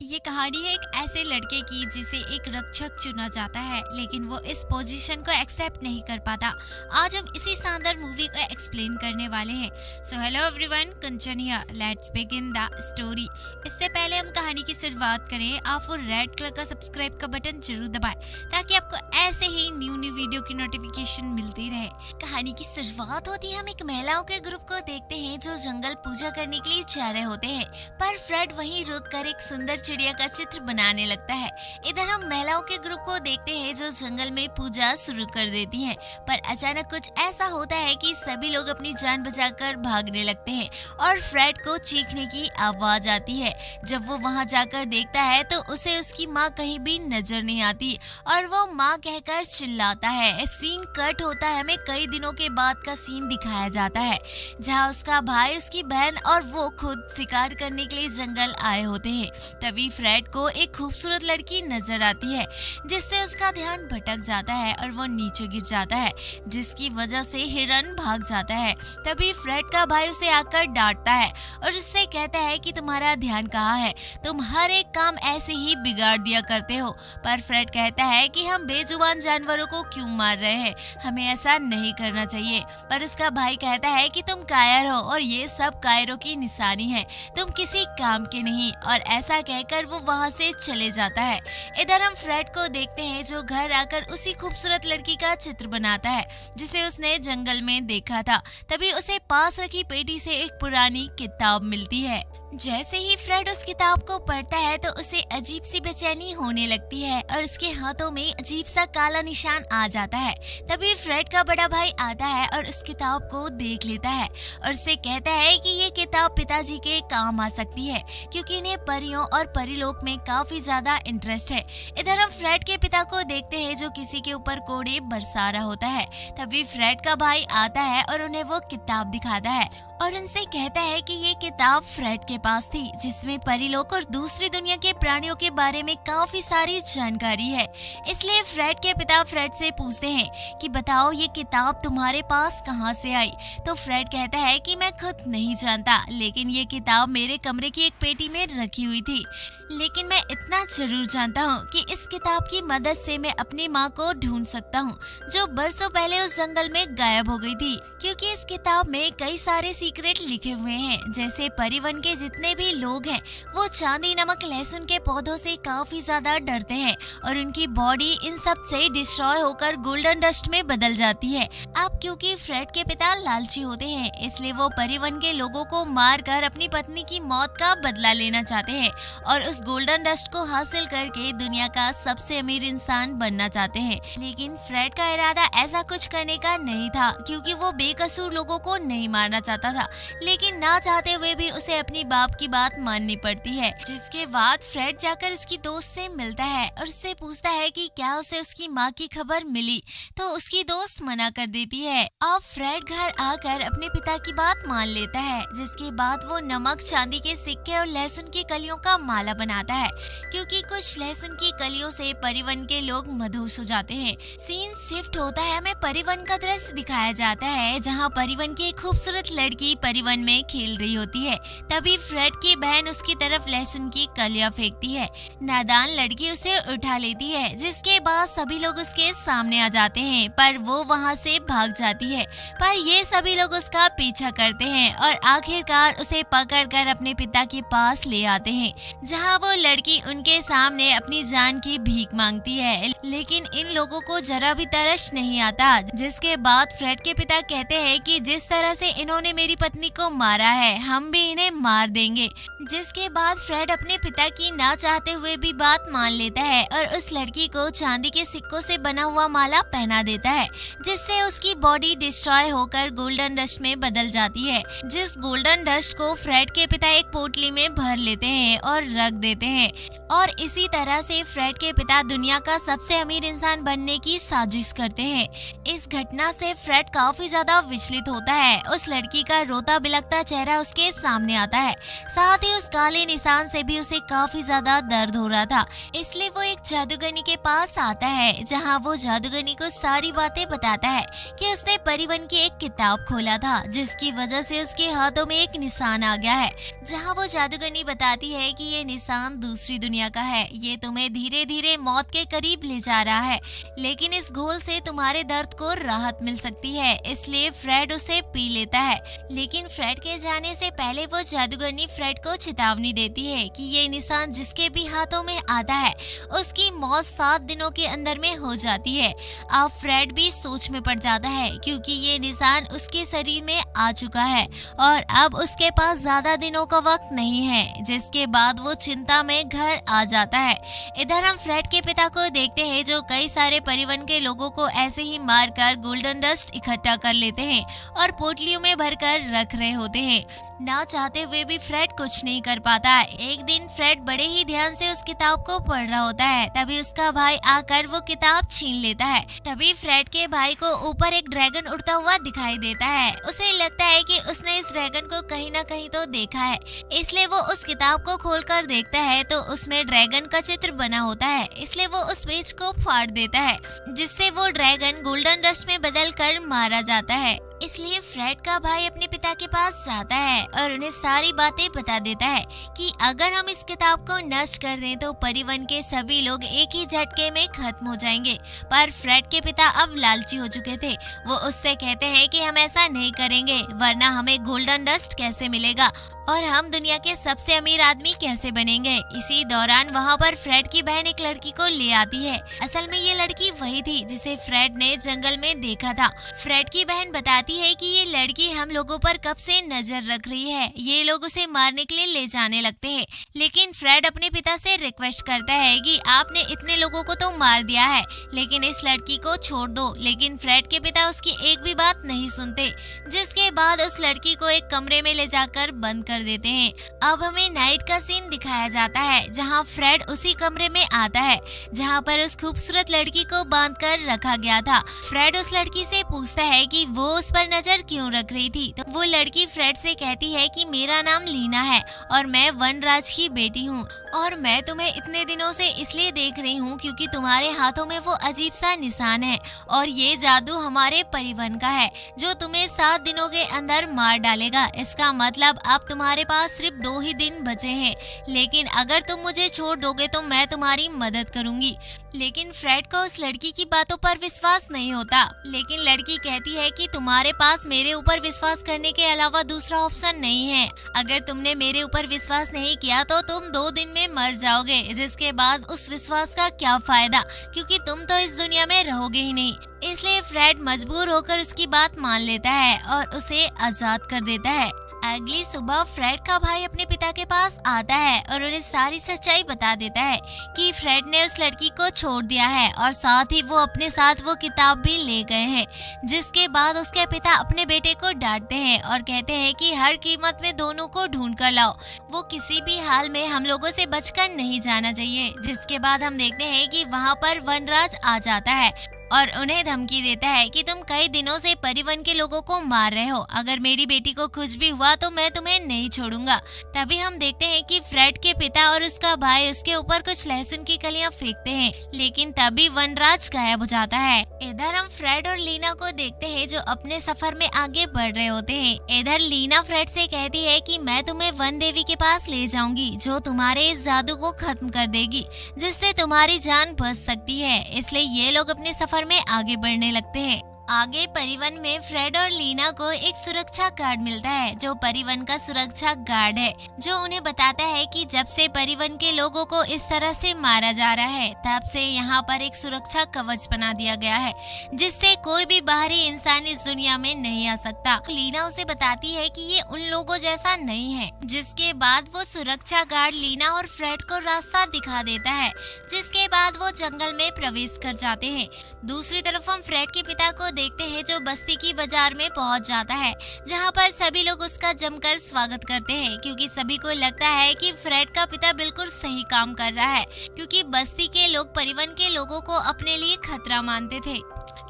ये कहानी है एक ऐसे लड़के की जिसे एक रक्षक चुना जाता है, लेकिन वो इस पोजीशन को एक्सेप्ट नहीं कर पाता। आज हम इसी शानदार मूवी को एक्सप्लेन करने वाले हैं। So hello everyone, Kanchan here, let's begin the story. इससे पहले हम कहानी की शुरुआत करें, आप वो रेड कलर का सब्सक्राइब का बटन जरूर दबाएं ताकि आपको ऐसे ही न्यू वीडियो की नोटिफिकेशन मिलती रहे। कहानी की शुरुआत होती है, हम एक महिलाओं के ग्रुप को देखते हैं जो जंगल पूजा करने के लिए जा रहे होते हैं, पर फ्रेड वहीं रुककर एक सुंदर चिड़िया का चित्र बनाने लगता है। इधर हम महिलाओं के ग्रुप को देखते हैं जो जंगल में पूजा शुरू कर देती हैं, पर अचानक कुछ ऐसा होता है कि सभी लोग अपनी जान बचाकर भागने लगते हैं और फ्रेड को चीखने की आवाज आती है। जब वो वहां जाकर देखता है तो उसे उसकी माँ कहीं भी नजर नहीं आती और वो माँ कहकर चिल्लाता है। सीन कट होता है, हमें कई दिनों के बाद का सीन दिखाया जाता है जहाँ उसका भाई, उसकी बहन और वो खुद शिकार करने के लिए जंगल आए होते हैं। तभी फ्रेड को एक खूबसूरत लड़की नजर आती है जिससे उसका ध्यान भटक जाता है और वो नीचे गिर जाता है, जिसकी वजह से हिरन भाग जाता है। तभी फ्रेड का भाई उसे आकर डांटता है और उससे कहता है कि तुम्हारा ध्यान कहाँ है, तुम हर एक काम ऐसे ही बिगाड़ दिया करते हो। पर फ्रेड कहता है कि हम बेजुबान जानवरों को क्यों मार रहे हैं, हमें ऐसा नहीं करना चाहिए। पर उसका भाई कहता है कि तुम कायर हो और ये सब कायरों की निशानी है, तुम किसी काम के नहीं, और ऐसा कहकर वो वहाँ से चले जाता है। इधर हम फ्रेड को देखते हैं जो घर आकर उसी खूबसूरत लड़की का चित्र बनाता है जिसे उसने जंगल में देखा था। तभी उसे पास रखी पेटी से एक पुरानी किताब मिलती है। जैसे ही फ्रेड उस किताब को पढ़ता है तो उसे अजीब सी बेचैनी होने लगती है और उसके हाथों में अजीब सा काला निशान आ जाता है। तभी फ्रेड का बड़ा भाई आता है और उस किताब को देख लेता है और उसे कहता है कि ये किताब पिताजी के काम आ सकती है क्योंकि इन्हें परियों और परिलोक में काफी ज्यादा इंटरेस्ट है। इधर हम फ्रेड के पिता को देखते हैं जो किसी के ऊपर कोड़े बरसा रहा होता है। तभी फ्रेड का भाई आता है और उन्हें वो किताब दिखाता है और उनसे कहता है कि ये किताब फ्रेड के पास थी जिसमें परिलोक और दूसरी दुनिया के प्राणियों के बारे में काफी सारी जानकारी है। इसलिए फ्रेड के पिता फ्रेड से पूछते हैं कि बताओ ये किताब तुम्हारे पास कहाँ से आई। तो फ्रेड कहता है कि मैं खुद नहीं जानता, लेकिन ये किताब मेरे कमरे की एक पेटी में रखी हुई थी। लेकिन मैं इतना जरूर जानता हूँ कि इस किताब की मदद से मैं अपनी माँ को ढूंढ सकता हूँ जो बरसों पहले उस जंगल में गायब हो गई थी, क्योंकि इस किताब में कई सारे सीक्रेट लिखे हुए हैं। जैसे परिवन के जितने भी लोग हैं वो चांदी नमक लहसुन के पौधों से काफी ज्यादा डरते हैं और उनकी बॉडी इन सब से डिस्ट्रॉय होकर गोल्डन डस्ट में बदल जाती है। अब क्योंकि फ्रेड के पिता लालची होते हैं इसलिए वो परिवन के लोगों को मार कर अपनी पत्नी की मौत का बदला लेना चाहते हैं और उस गोल्डन डस्ट को हासिल करके दुनिया का सबसे अमीर इंसान बनना चाहते हैं। लेकिन फ्रेड का इरादा ऐसा कुछ करने का नहीं था क्योंकि वो बेकसूर लोगों को नहीं मारना चाहता था, लेकिन ना चाहते हुए भी उसे अपनी बाप की बात माननी पड़ती है। जिसके बाद फ्रेड जाकर उसकी दोस्त से मिलता है और उससे पूछता है कि क्या उसे उसकी माँ की खबर मिली, तो उसकी दोस्त मना कर देती है। अब फ्रेड घर आकर अपने पिता की बात मान लेता है, जिसके बाद वो नमक, चांदी के सिक्के और लहसुन की कलियों का माला बनाता है क्योंकि कुछ लहसुन की कलियों से परिवन के लोग मदहोश हो जाते हैं। सीन शिफ्ट होता है, हमें परिवन का दृश्य दिखाया जाता है जहाँ परिवन की एक खूबसूरत लड़की परिवन में खेल रही होती है। तभी फ्रेड की बहन उसकी तरफ लहसुन की कलियां फेंकती है। नादान लड़की उसे उठा लेती है, जिसके बाद सभी लोग उसके सामने आ जाते हैं, पर वो वहां से भाग जाती है। पर ये सभी लोग उसका पीछा करते हैं और आखिरकार उसे पकड़कर अपने पिता के पास ले आते हैं, जहां वो लड़की उनके सामने अपनी जान की भीख मांगती है। लेकिन इन लोगों को जरा भी तरस नहीं आता। जिसके बाद फ्रेड के पिता कहते हैं कि जिस तरह से इन्होंने मेरी पत्नी को मारा है हम भी इन्हें मार देंगे। जिसके बाद फ्रेड अपने पिता की ना चाहते हुए भी बात मान लेता है और उस लड़की को चांदी के सिक्कों से बना हुआ माला पहना देता है, जिससे उसकी बॉडी डिस्ट्रॉय होकर गोल्डन डस्ट में बदल जाती है। जिस गोल्डन डस्ट को फ्रेड के पिता एक पोटली में भर लेते हैं और रख देते हैं और इसी तरह से फ्रेड के पिता दुनिया का सबसे अमीर इंसान बनने की साजिश करते हैं। इस घटना से फ्रेड काफी ज्यादा विचलित होता है। उस लड़की का रोता बिलखता चेहरा उसके सामने आता है। साथ ही उस काले निशान से भी उसे काफी ज्यादा दर्द हो रहा था। इसलिए वो एक जादूगरनी के पास आता है, जहाँ वो जादूगरनी को सारी बातें बताता है कि उसने परिवन की एक किताब खोला था, जिसकी वजह से उसके हाथों में एक निशान आ गया है। जहाँ वो जादूगरनी बताती है कि ये निशान दूसरी दुनिया का है, ये तुम्हें धीरे धीरे मौत के करीब ले जा रहा है, लेकिन इस घोल से तुम्हारे दर्द को राहत मिल सकती है। इसलिए फ्रेड उसे पी लेता है, लेकिन फ्रेड के जाने से पहले वो जादूगरनी फ्रेड को चेतावनी देती है कि ये निशान जिसके भी हाथों में आता है उसकी मौत 7 दिनों के अंदर में हो जाती है। अब फ्रेड भी सोच में पड़ जाता है, क्योंकि ये निशान उसके शरीर में आ चुका है और अब उसके पास ज्यादा दिनों का वक्त नहीं है, जिसके बाद वो चिंता में घर आ जाता है। इधर हम फ्रेड के पिता को देखते हैं, जो कई सारे परिवन के लोगों को ऐसे ही मारकर गोल्डन डस्ट इकट्ठा कर लेते हैं और पोटलियों में भरकर रख रहे होते हैं। ना चाहते हुए भी फ्रेड कुछ नहीं कर पाता। एक दिन फ्रेड बड़े ही ध्यान से उस किताब को पढ़ रहा होता है, तभी उसका भाई आकर वो किताब छीन लेता है। तभी फ्रेड के भाई को ऊपर एक ड्रैगन उड़ता हुआ दिखाई देता है। उसे लगता है कि उसने इस ड्रैगन को कहीं ना कहीं तो देखा है, इसलिए वो उस किताब को खोलकर देखता है तो उसमें ड्रैगन का चित्र बना होता है। इसलिए वो उस पेज को फाड़ देता है, जिससे वो ड्रैगन गोल्डन डस्ट में बदल कर मारा जाता है। इसलिए फ्रेड का भाई अपने पिता के पास जाता है और उन्हें सारी बातें बता देता है कि अगर हम इस किताब को नष्ट कर दें तो परिवन के सभी लोग एक ही झटके में खत्म हो जाएंगे। पर फ्रेड के पिता अब लालची हो चुके थे। वो उससे कहते हैं कि हम ऐसा नहीं करेंगे, वरना हमें गोल्डन डस्ट कैसे मिलेगा और हम दुनिया के सबसे अमीर आदमी कैसे बनेंगे। इसी दौरान वहाँ पर फ्रेड की बहन एक लड़की को ले आती है। असल में ये लड़की वही थी जिसे फ्रेड ने जंगल में देखा था। फ्रेड की बहन बताती है कि ये लड़की हम लोगों पर कब से नजर रख रही है, ये लोग उसे मारने के लिए ले जाने लगते हैं। लेकिन फ्रेड अपने पिता से रिक्वेस्ट करता है कि आपने इतने लोगों को तो मार दिया है, लेकिन इस लड़की को छोड़ दो। लेकिन फ्रेड के पिता उसकी एक भी बात नहीं सुनते, जिसके बाद उस लड़की को एक कमरे में ले जाकर बंद कर देते हैं। अब हमें नाइट का सीन दिखाया जाता है, जहां फ्रेड उसी कमरे में आता है जहां पर उस खूबसूरत लड़की को बांध कर रखा गया था। फ्रेड उस लड़की से पूछता है कि वो उस पर नजर क्यों रख रही थी, तो वो लड़की फ्रेड से कहती है कि मेरा नाम लीना है और मैं वनराज की बेटी हूँ और मैं तुम्हें इतने दिनों से इसलिए देख रही हूँ क्योंकि तुम्हारे हाथों में वो अजीब सा निशान है और ये जादू हमारे परिवन का है जो तुम्हें 7 दिनों के अंदर मार डालेगा। इसका मतलब अब तुम्हारे पास सिर्फ 2 ही दिन बचे हैं, लेकिन अगर तुम मुझे छोड़ दोगे तो मैं तुम्हारी मदद करूंगी। लेकिन फ्रेड को उस लड़की की बातों पर विश्वास नहीं होता। लेकिन लड़की कहती है कि तुम्हारे पास मेरे ऊपर विश्वास करने के अलावा दूसरा ऑप्शन नहीं है। अगर तुमने मेरे ऊपर विश्वास नहीं किया तो तुम 2 दिन में मर जाओगे, जिसके बाद उस विश्वास का क्या फायदा, क्योंकि तुम तो इस दुनिया में रहोगे ही नहीं। इसलिए फ्रेड मजबूर होकर उसकी बात मान लेता है और उसे आजाद कर देता है। अगली सुबह फ्रेड का भाई अपने पिता के पास आता है और उन्हें सारी सच्चाई बता देता है कि फ्रेड ने उस लड़की को छोड़ दिया है और साथ ही वो अपने साथ वो किताब भी ले गए हैं। जिसके बाद उसके पिता अपने बेटे को डांटते हैं और कहते हैं कि हर कीमत में दोनों को ढूंढ कर लाओ, वो किसी भी हाल में हम लोगों से बचकर नहीं जाना चाहिए। जिसके बाद हम देखते हैं कि वहाँ पर वनराज आ जाता है और उन्हें धमकी देता है कि तुम कई दिनों से परिवन के लोगों को मार रहे हो, अगर मेरी बेटी को कुछ भी हुआ तो मैं तुम्हें नहीं छोड़ूंगा। तभी हम देखते हैं कि फ्रेड के पिता और उसका भाई उसके ऊपर कुछ लहसुन की कलियां फेंकते हैं, लेकिन तभी वनराज गायब हो जाता है। इधर हम फ्रेड और लीना को देखते हैं जो अपने सफर में आगे बढ़ रहे होते हैं। इधर लीना फ्रेड से कहती है कि मैं तुम्हें वन देवी के पास ले जाऊंगी जो तुम्हारे इस जादू को खत्म कर देगी, जिससे तुम्हारी जान बच सकती है। इसलिए ये लोग अपने सफर में आगे बढ़ने लगते हैं। आगे परिवन में फ्रेड और लीना को एक सुरक्षा गार्ड मिलता है जो परिवन का सुरक्षा गार्ड है, जो उन्हें बताता है कि जब से परिवन के लोगों को इस तरह से मारा जा रहा है तब से यहाँ पर एक सुरक्षा कवच बना दिया गया है, जिससे कोई भी बाहरी इंसान इस दुनिया में नहीं आ सकता। लीना उसे बताती है कि ये उन लोगों जैसा नहीं है। जिसके बाद वो सुरक्षा गार्ड लीना और फ्रेड को रास्ता दिखा देता है, जिसके बाद वो जंगल में प्रवेश कर जाते हैं। दूसरी तरफ हम फ्रेड के पिता को देखते हैं जो बस्ती की बाजार में पहुंच जाता है, जहां पर सभी लोग उसका जमकर स्वागत करते हैं क्योंकि सभी को लगता है कि फ्रेड का पिता बिल्कुल सही काम कर रहा है, क्योंकि बस्ती के लोग परिवन के लोगों को अपने लिए खतरा मानते थे।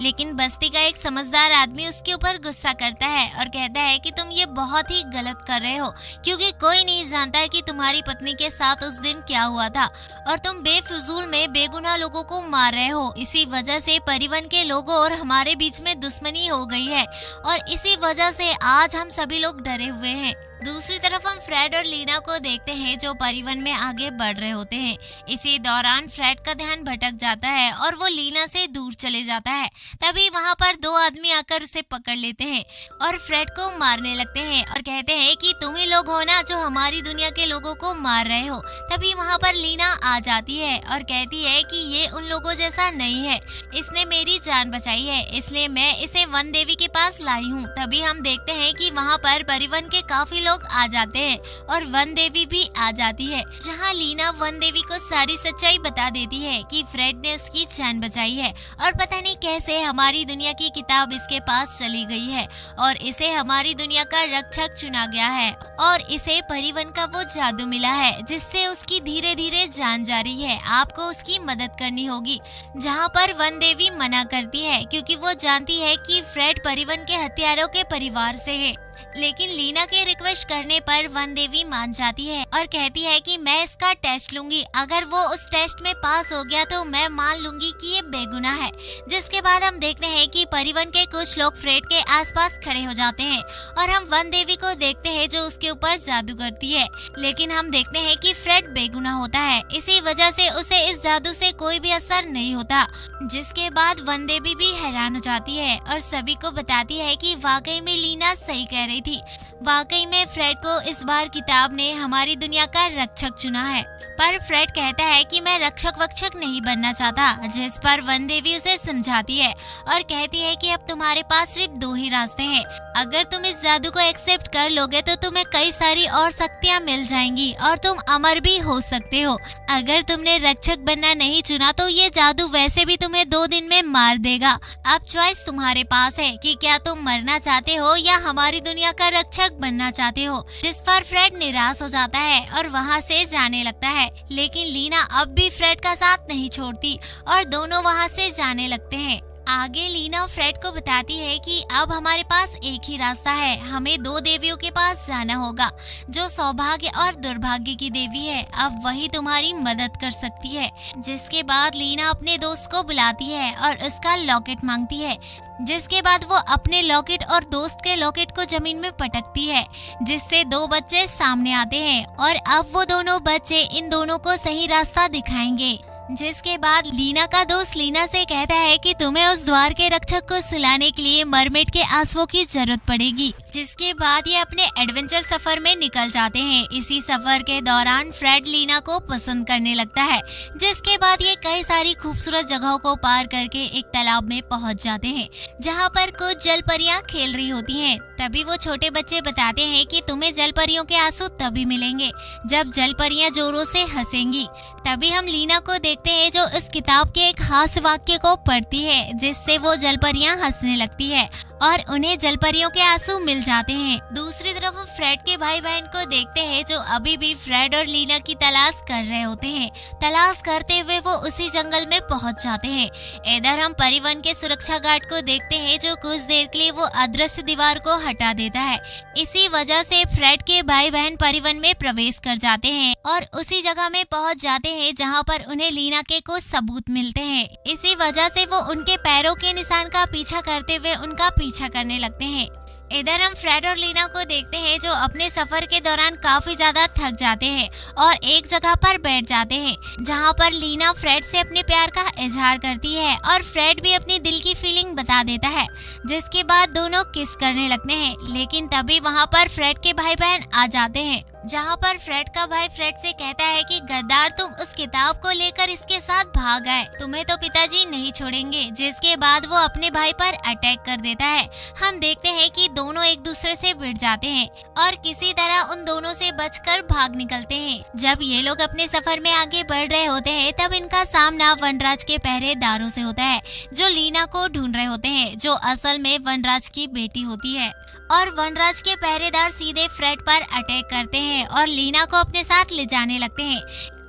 लेकिन बस्ती का एक समझदार आदमी उसके ऊपर गुस्सा करता है और कहता है कि तुम ये बहुत ही गलत कर रहे हो, क्योंकि कोई नहीं जानता है कि तुम्हारी पत्नी के साथ उस दिन क्या हुआ था और तुम बेफिजूल में बेगुनाह लोगों को मार रहे हो। इसी वजह से परिवन के लोगों और हमारे बीच में दुश्मनी हो गई है और इसी वजह से आज हम सभी लोग डरे हुए हैं। दूसरी तरफ हम फ्रेड और लीना को देखते हैं जो परिवन में आगे बढ़ रहे होते हैं। इसी दौरान फ्रेड का ध्यान भटक जाता है और वो लीना से दूर चले जाता है। तभी वहाँ पर दो आदमी आकर उसे पकड़ लेते हैं और फ्रेड को मारने लगते हैं और कहते हैं कि तुम ही लोग हो ना जो हमारी दुनिया के लोगों को मार रहे हो। तभी वहाँ पर लीना आ जाती है और कहती है कि ये उन लोगों जैसा नहीं है, इसने मेरी जान बचाई है, इसलिए मैं इसे वन देवी के पास लाई हूँ। तभी हम देखते हैं कि वहाँ पर परिवन के काफी लोग आ जाते हैं और वन देवी भी आ जाती है, जहाँ लीना वन देवी को सारी सच्चाई बता देती है कि फ्रेड ने उसकी जान बचाई है और पता नहीं कैसे हमारी दुनिया की किताब इसके पास चली गई है और इसे हमारी दुनिया का रक्षक चुना गया है और इसे परिवन का वो जादू मिला है जिससे उसकी धीरे धीरे जान जा रही है। आपको उसकी मदद करनी होगी। जहाँ पर वन देवी मना करती है क्योंकि वो जानती है कि फ्रेड परिवन के हत्यारों के परिवार से है, लेकिन लीना के रिक्वेस्ट करने पर वन देवी मान जाती है और कहती है कि मैं इसका टेस्ट लूंगी, अगर वो उस टेस्ट में पास हो गया तो मैं मान लूंगी कि ये बेगुनाह है। जिसके बाद हम देखते हैं कि परिवन के कुछ लोग फ्रेड के आसपास खड़े हो जाते हैं और हम वन देवी को देखते हैं जो उसके ऊपर जादू करती है, लेकिन हम देखते हैं कि फ्रेड बेगुनाह होता है, इसी वजह से उसे इस जादू से कोई भी असर नहीं होता। जिसके बाद वन देवी भी हैरान हो जाती है और सभी को बताती है कि वाकई में लीना सही कह रही थी, वाकई में फ्रेड को इस बार किताब ने हमारी दुनिया का रक्षक चुना है। पर फ्रेड कहता है कि मैं रक्षक वक्षक नहीं बनना चाहता, जिस पर वन देवी उसे समझाती है और कहती है कि अब तुम्हारे पास सिर्फ दो ही रास्ते हैं, अगर तुम इस जादू को एक्सेप्ट कर लोगे तो तुम्हें कई सारी और शक्तियाँ मिल जाएंगी और तुम अमर भी हो सकते हो। अगर तुमने रक्षक बनना नहीं चुना तो ये जादू वैसे भी तुम्हें 2 दिन में मार देगा। अब चॉइस तुम्हारे पास है कि क्या तुम मरना चाहते हो या हमारी दुनिया का रक्षक बनना चाहते हो। जिस पर फ्रेड निराश हो जाता है और वहाँ से जाने लगता है, लेकिन लीना अब भी फ्रेड का साथ नहीं छोड़ती और दोनों वहाँ से जाने लगते हैं। आगे लीना फ्रेड को बताती है कि अब हमारे पास एक ही रास्ता है, हमें 2 देवियों के पास जाना होगा जो सौभाग्य और दुर्भाग्य की देवी है, अब वही तुम्हारी मदद कर सकती है। जिसके बाद लीना अपने दोस्त को बुलाती है और उसका लॉकेट मांगती है, जिसके बाद वो अपने लॉकेट और दोस्त के लॉकेट को जमीन में पटकती है, जिससे 2 बच्चे सामने आते हैं और अब वो दोनों बच्चे इन दोनों को सही रास्ता दिखाएंगे। जिसके बाद लीना का दोस्त लीना से कहता है कि तुम्हें उस द्वार के रक्षक को सुलाने के लिए मरमेड के आंसुओं की जरूरत पड़ेगी। जिसके बाद ये अपने एडवेंचर सफर में निकल जाते हैं। इसी सफर के दौरान फ्रेड लीना को पसंद करने लगता है। जिसके बाद ये कई सारी खूबसूरत जगहों को पार करके एक तालाब में पहुंच जाते हैं, जहां पर कुछ जलपरियां खेल रही होती हैं। तभी वो छोटे बच्चे बताते हैं कि तुम्हें जलपरियों के आंसू तभी मिलेंगे जब जलपरियां जोरों से हंसेंगी। तभी हम लीना को देखते हैं जो इस किताब के एक हास्य वाक्य को पढ़ती है, जिससे वो जलपरियां हंसने लगती है और उन्हें जलपरियों के आंसू मिल जाते हैं। दूसरी तरफ हम फ्रेड के भाई बहन को देखते हैं जो अभी भी फ्रेड और लीना की तलाश कर रहे होते हैं। तलाश करते हुए वो उसी जंगल में पहुंच जाते हैं। इधर हम परिवन के सुरक्षा गार्ड को देखते हैं जो कुछ देर के लिए वो अदृश्य दीवार को हटा देता है। इसी वजह से फ्रेड के भाई बहन परिवन में प्रवेश कर जाते हैं और उसी जगह में पहुंच जाते हैं जहां पर उन्हें लीना के कुछ सबूत मिलते हैं। इसी वजह से वो उनके पैरों के निशान का पीछा करते हुए उनका पीछा करने लगते हैं। इधर हम फ्रेड और लीना को देखते हैं जो अपने सफर के दौरान काफी ज्यादा थक जाते हैं और एक जगह पर बैठ जाते हैं, जहां पर लीना फ्रेड से अपने प्यार का इजहार करती है और फ्रेड भी अपनी दिल की फीलिंग बता देता है। जिसके बाद दोनों किस करने लगते हैं, लेकिन तभी वहां पर फ्रेड के भाई बहन आ जाते हैं, जहां पर फ्रेड का भाई फ्रेड से कहता है कि गद्दार तुम उस किताब को लेकर इसके साथ भाग आए, तुम्हें तो पिताजी नहीं छोड़ेंगे। जिसके बाद वो अपने भाई पर अटैक कर देता है। हम देखते हैं कि दोनों एक दूसरे से भिड़ जाते हैं और किसी तरह उन दोनों से बचकर भाग निकलते हैं। जब ये लोग अपने सफर में आगे बढ़ रहे होते हैं तब इनका सामना वनराज के पहरेदारों से होता है जो लीना को ढूंढ रहे होते हैं, जो असल में वनराज की बेटी होती है। और वनराज के पहरेदार सीधे फ्रेड पर अटैक करते हैं और लीना को अपने साथ ले जाने लगते हैं।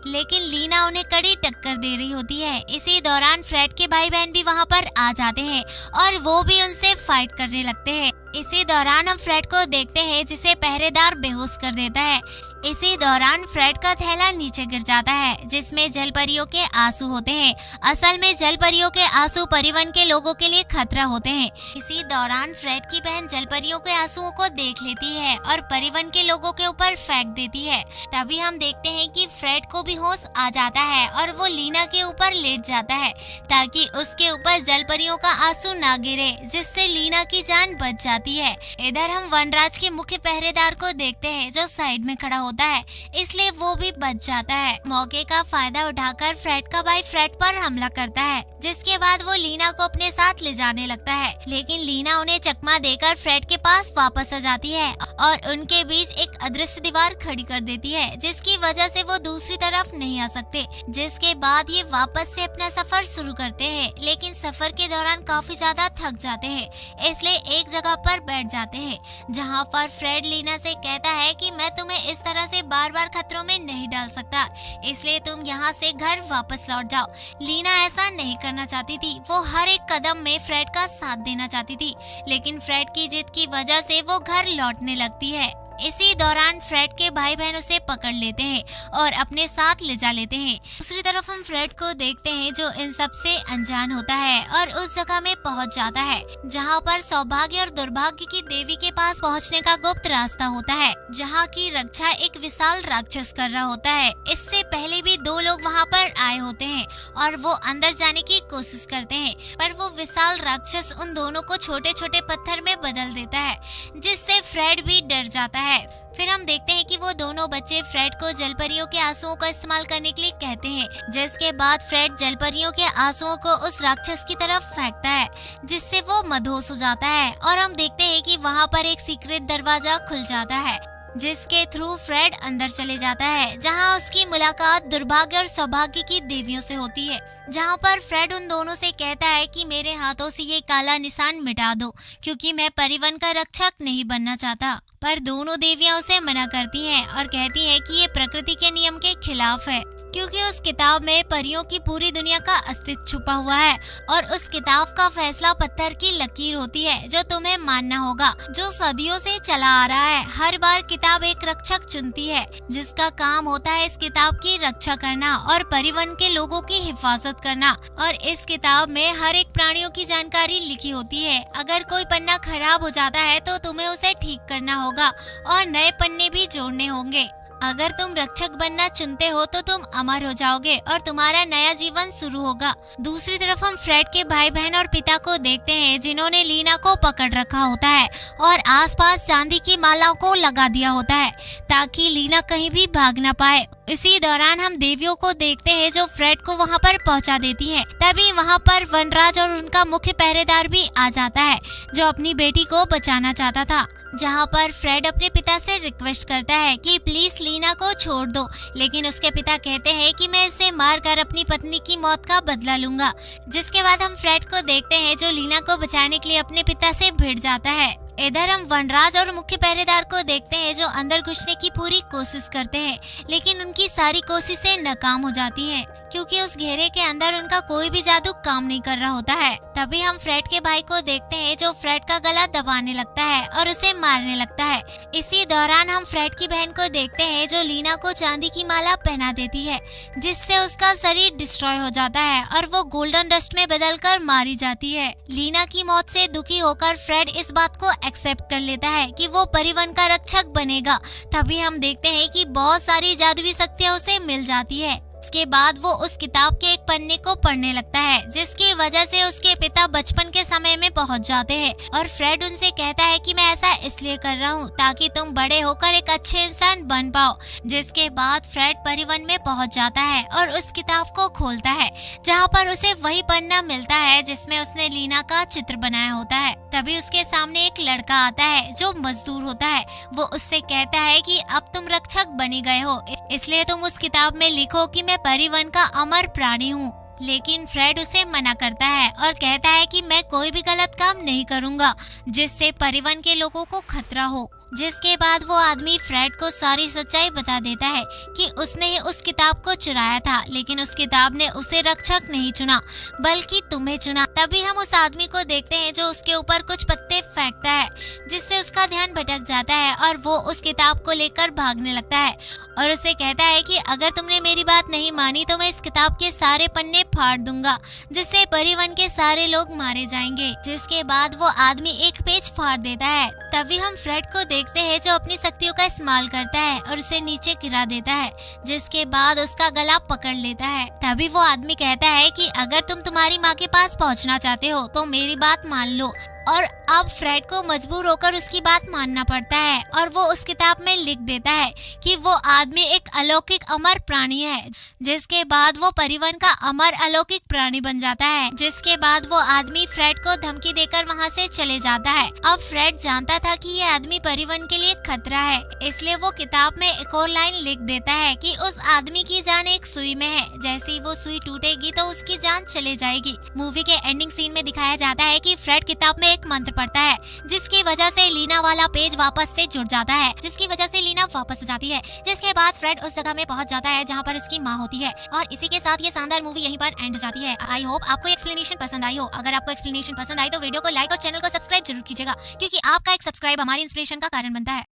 लेकिन लीना उन्हें कड़ी टक्कर दे रही होती है। इसी दौरान फ्रेड के भाई बहन भी वहाँ पर आ जाते हैं और वो भी उनसे फाइट करने लगते हैं। इसी दौरान हम फ्रेड को देखते हैं जिसे पहरेदार बेहोश कर देता है। इसी दौरान फ्रेड का थैला नीचे गिर जाता है जिसमें जलपरियों के आंसू होते हैं। असल में जलपरियों के आंसू परिवन के लोगों के लिए खतरा होते हैं। इसी दौरान फ्रेड की बहन जलपरियों के आंसुओं को देख लेती है और परिवन के लोगों के ऊपर फेंक देती है। तभी हम देखते हैं कि फ्रेड को भी होश आ जाता है और वो लीना के ऊपर लेट जाता है ताकि उसके ऊपर जलपरियों का आंसू ना गिरे, जिससे लीना की जान बच जाती है। इधर हम वनराज के मुख्य पहरेदार को देखते हैं जो साइड में खड़ा होता है, इसलिए वो भी बच जाता है। मौके का फायदा उठाकर फ्रेड का भाई फ्रेड पर हमला करता है, जिसके बाद वो लीना को अपने साथ ले जाने लगता है। लेकिन लीना उन्हें चकमा देकर फ्रेड के पास वापस आ जाती है और उनके बीच एक अदृश्य दीवार खड़ी कर देती है, जिसकी वजह से वो दूसरी तरफ नहीं आ सकते। जिसके बाद ये वापस से अपना सफर शुरू करते हैं, लेकिन सफर के दौरान काफी ज्यादा थक जाते हैं, इसलिए एक जगह पर बैठ जाते हैं जहाँ पर फ्रेड लीना से कहता है कि मैं तुम्हें इस तरह से बार बार खतरों में नहीं डाल सकता, इसलिए तुम यहाँ से घर वापस लौट जाओ। लीना ऐसा नहीं करना चाहती थी, वो हर एक कदम में फ्रेड का साथ देना चाहती थी, लेकिन फ्रेड की जिद की वजह से वो घर लौटने लगती है। इसी दौरान फ्रेड के भाई बहन उसे पकड़ लेते हैं और अपने साथ ले जा लेते हैं। दूसरी तरफ हम फ्रेड को देखते हैं जो इन सब से अनजान होता है और उस जगह में पहुंच जाता है जहां पर सौभाग्य और दुर्भाग्य की देवी के पास पहुंचने का गुप्त रास्ता होता है, जहां की रक्षा एक विशाल राक्षस कर रहा होता है। इससे पहले भी 2 लोग वहां पर आए होते हैं और वो अंदर जाने की कोशिश करते हैं, पर वो विशाल राक्षस उन दोनों को छोटे छोटे पत्थर में बदल देता है, जिससे फ्रेड भी डर जाता है। फिर हम देखते हैं कि वो दोनों बच्चे फ्रेड को जलपरियों के आंसुओं का इस्तेमाल करने के लिए कहते हैं, जिसके बाद फ्रेड जलपरियों के आंसुओं को उस राक्षस की तरफ फेंकता है, जिससे वो मदहोश हो जाता है और हम देखते हैं कि वहाँ पर एक सीक्रेट दरवाजा खुल जाता है, जिसके थ्रू फ्रेड अंदर चले जाता है, जहां उसकी मुलाकात दुर्भाग्य और सौभाग्य की देवियों से होती है, जहां पर फ्रेड उन दोनों से कहता है कि मेरे हाथों से ये काला निशान मिटा दो, क्योंकि मैं परिवन का रक्षक नहीं बनना चाहता। पर दोनों देवियां उसे मना करती हैं और कहती हैं कि ये प्रकृति के नियम के खिलाफ है, क्योंकि उस किताब में परियों की पूरी दुनिया का अस्तित्व छुपा हुआ है और उस किताब का फैसला पत्थर की लकीर होती है जो तुम्हें मानना होगा, जो सदियों से चला आ रहा है। हर बार किताब एक रक्षक चुनती है जिसका काम होता है इस किताब की रक्षा करना और परिवन के लोगों की हिफाजत करना। और इस किताब में हर एक प्राणियों की जानकारी लिखी होती है। अगर कोई पन्ना खराब हो जाता है तो तुम्हें उसे ठीक करना होगा और नए पन्ने भी जोड़ने होंगे। अगर तुम रक्षक बनना चुनते हो तो तुम अमर हो जाओगे और तुम्हारा नया जीवन शुरू होगा। दूसरी तरफ हम फ्रेड के भाई बहन और पिता को देखते हैं जिन्होंने लीना को पकड़ रखा होता है और आसपास चांदी की मालाओं को लगा दिया होता है ताकि लीना कहीं भी भाग ना पाए। इसी दौरान हम देवियों को देखते हैं जो फ्रेड को वहां पर पहुंचा देती हैं। तभी वहां पर वनराज और उनका मुख्य पहरेदार भी आ जाता है जो अपनी बेटी को बचाना चाहता था, जहां पर फ्रेड अपने पिता से रिक्वेस्ट करता है कि प्लीज लीना को छोड़ दो, लेकिन उसके पिता कहते हैं कि मैं इसे मारकर अपनी पत्नी की मौत का बदला लूंगा। जिसके बाद हम फ्रेड को देखते हैं जो लीना को बचाने के लिए अपने पिता से भिड़ जाता है। इधर हम वनराज और मुख्य पहरेदार को देखते हैं जो अंदर घुसने की पूरी कोशिश करते हैं, लेकिन उनकी सारी कोशिशें नाकाम हो जाती हैं क्योंकि उस घेरे के अंदर उनका कोई भी जादू काम नहीं कर रहा होता है। तभी हम फ्रेड के भाई को देखते हैं जो फ्रेड का गला दबाने लगता है और उसे मारने लगता है। इसी दौरान हम फ्रेड की बहन को देखते हैं जो लीना को चांदी की माला पहना देती है, जिससे उसका शरीर डिस्ट्रॉय हो जाता है और वो गोल्डन डस्ट में बदलकर मारी जाती है। लीना की मौत से दुखी होकर फ्रेड इस बात को एक्सेप्ट कर लेता है कि वो परिवन का रक्षक बनेगा। तभी हम देखते हैं कि बहुत सारी जादुई शक्तियां उसे मिल जाती है। इसके बाद वो उस किताब के एक पन्ने को पढ़ने लगता है, जिसकी वजह से उसके पिता बचपन के समय में पहुंच जाते हैं और फ्रेड उनसे कहता है कि मैं ऐसा इसलिए कर रहा हूं ताकि तुम बड़े होकर एक अच्छे इंसान बन पाओ। जिसके बाद फ्रेड परिवन में पहुंच जाता है और उस किताब को खोलता है जहां पर उसे वही पन्ना मिलता है जिसमें उसने लीना का चित्र बनाया होता है। तभी उसके सामने एक लड़का आता है जो मजदूर होता है। वो उससे कहता है कि अब तुम रक्षक बनी गए हो, इसलिए तुम उस किताब में लिखो कि मैं परिवन का अमर प्राणी हूँ। लेकिन फ्रेड उसे मना करता है और कहता है कि मैं कोई भी गलत काम नहीं करूँगा जिससे परिवन के लोगों को खतरा हो। जिसके बाद वो आदमी फ्रेड को सारी सच्चाई बता देता है कि उसने ही उस किताब को चुराया था, लेकिन उस किताब ने उसे रक्षक नहीं चुना बल्कि तुम्हें चुना। तभी हम उस आदमी को देखते हैं जो उसके ऊपर कुछ पत्ते फेंकता है, जिससे उसका ध्यान भटक जाता है और वो उस किताब को लेकर भागने लगता है और उसे कहता है कि अगर तुमने मेरी बात नहीं मानी तो मैं इस किताब के सारे पन्ने फाड़ दूंगा, जिससे परिवन के सारे लोग मारे जाएंगे। जिसके बाद वो आदमी एक पेज फाड़ देता है। तभी हम फ्रेड को देखते हैं जो अपनी शक्तियों का इस्तेमाल करता है और उसे नीचे गिरा देता है, जिसके बाद उसका गला पकड़ लेता है। तभी वो आदमी कहता है कि अगर तुम तुम्हारी माँ के पास पहुँचना चाहते हो तो मेरी बात मान लो। और अब फ्रेड को मजबूर होकर उसकी बात मानना पड़ता है और वो उस किताब में लिख देता है कि वो आदमी एक अलौकिक अमर प्राणी है। जिसके बाद वो परिवन का अमर अलौकिक प्राणी बन जाता है। जिसके बाद वो आदमी फ्रेड को धमकी देकर वहाँ से चले जाता है। अब फ्रेड जानता था कि ये आदमी परिवन के लिए खतरा है, इसलिए वो किताब में एक और लाइन लिख देता है कि उस आदमी की जान एक सुई में है, जैसे ही वो सुई टूटेगी तो उसकी जान चले जाएगी। मूवी के एंडिंग सीन में दिखाया जाता है कि फ्रेड किताब में एक मंत्र पढ़ता है, जिसकी वजह से लीना वाला पेज वापस से जुड़ जाता है, जिसकी वजह से लीना वापस आ जाती है। जिसके बाद फ्रेड उस जगह में पहुंच जाता है जहां पर उसकी माँ होती है। और इसी के साथ ये शानदार मूवी यहीं पर एंड जाती है। आई होप आपको एक्सप्लेनेशन पसंद आई हो। अगर आपको एक्सप्लेनेशन पसंद आई तो वीडियो को लाइक और चैनल को सब्सक्राइब जरूर कीजिएगा, क्योंकि आपका एक सब्सक्राइब हमारी इंस्पिरेशन का कारण बनता है।